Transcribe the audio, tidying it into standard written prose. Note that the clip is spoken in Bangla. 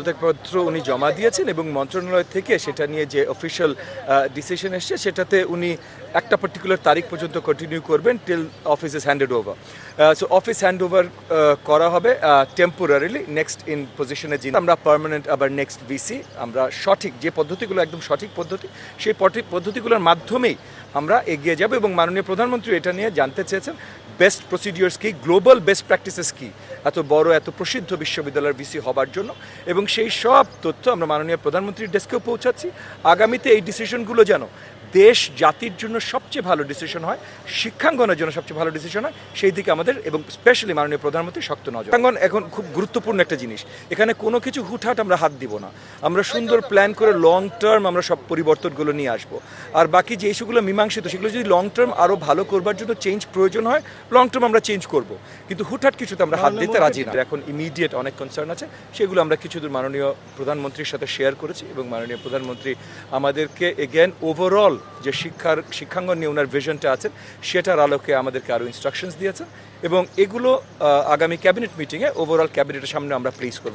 পদত্যাগপত্র উনি জমা দিয়েছেন এবং মন্ত্রণালয় থেকে সেটা নিয়ে যে অফিসিয়াল ডিসিশন এসছে সেটাতে উনি একটা পার্টিকুলার তারিখ পর্যন্ত কন্টিনিউ করবেন till office is handed over. So office hand over করা হবে টেম্পোরারিলি নেক্সট ইন পজিশনে যিনি আমরা পার্মানেন্ট আবার নেক্সট ভিসি আমরা সঠিক যে পদ্ধতিগুলো একদম সঠিক পদ্ধতি সেই পদ্ধতিগুলোর মাধ্যমেই আমরা এগিয়ে যাব এবং মাননীয় প্রধানমন্ত্রী এটা নিয়ে জানতে চেয়েছেন বেস্ট প্রসিডিওর্স কি, গ্লোবাল বেস্ট প্র্যাকটিসেস কি এত বড় এত প্রসিদ্ধ বিশ্ববিদ্যালয়ের ভিসি হবার জন্য, এবং সেই সব তথ্য আমরা মাননীয় প্রধানমন্ত্রীর ডেস্কেও পৌঁছাচ্ছি। আগামীতে এই ডিসিশনগুলো যেন দেশ জাতির জন্য সবচেয়ে ভালো ডিসিশন হয়, শিক্ষাঙ্গনের জন্য সবচেয়ে ভালো ডিসিশন হয়, সেই দিকে আমাদের এবং স্পেশালি মাননীয় প্রধানমন্ত্রী শক্ত নজর। শিক্ষাঙ্গন এখন খুব গুরুত্বপূর্ণ একটা জিনিস, এখানে কোনো কিছু হুটহাট আমরা হাত দিব না, আমরা সুন্দর প্ল্যান করে লং টার্ম আমরা সব পরিবর্তনগুলো নিয়ে আসবো। আর বাকি যে ইস্যুগুলো মীমাংসিত সেগুলো যদি লং টার্ম আরও ভালো করবার জন্য চেঞ্জ প্রয়োজন হয় লং টার্ম আমরা চেঞ্জ করব, কিন্তু হুটহাট কিছুতে আমরা হাত দিতে রাজি না। এখন ইমিডিয়েট অনেক কনসার্ন আছে, সেগুলো আমরা কিছুদূর মাননীয় প্রধানমন্ত্রীর সাথে শেয়ার করেছি এবং মাননীয় প্রধানমন্ত্রী আমাদেরকে এগেন ওভারঅল যে শিক্ষাঙ্গন নিয়ে ওনার ভিশনটা আছে সেটার আলোকে আমাদেরকে আরও ইনস্ট্রাকশনস দিয়েছেন এবং এগুলো আগামী ক্যাবিনেট মিটিংয়ে ওভারঅল ক্যাবিনেটের সামনে আমরা প্লেস করব।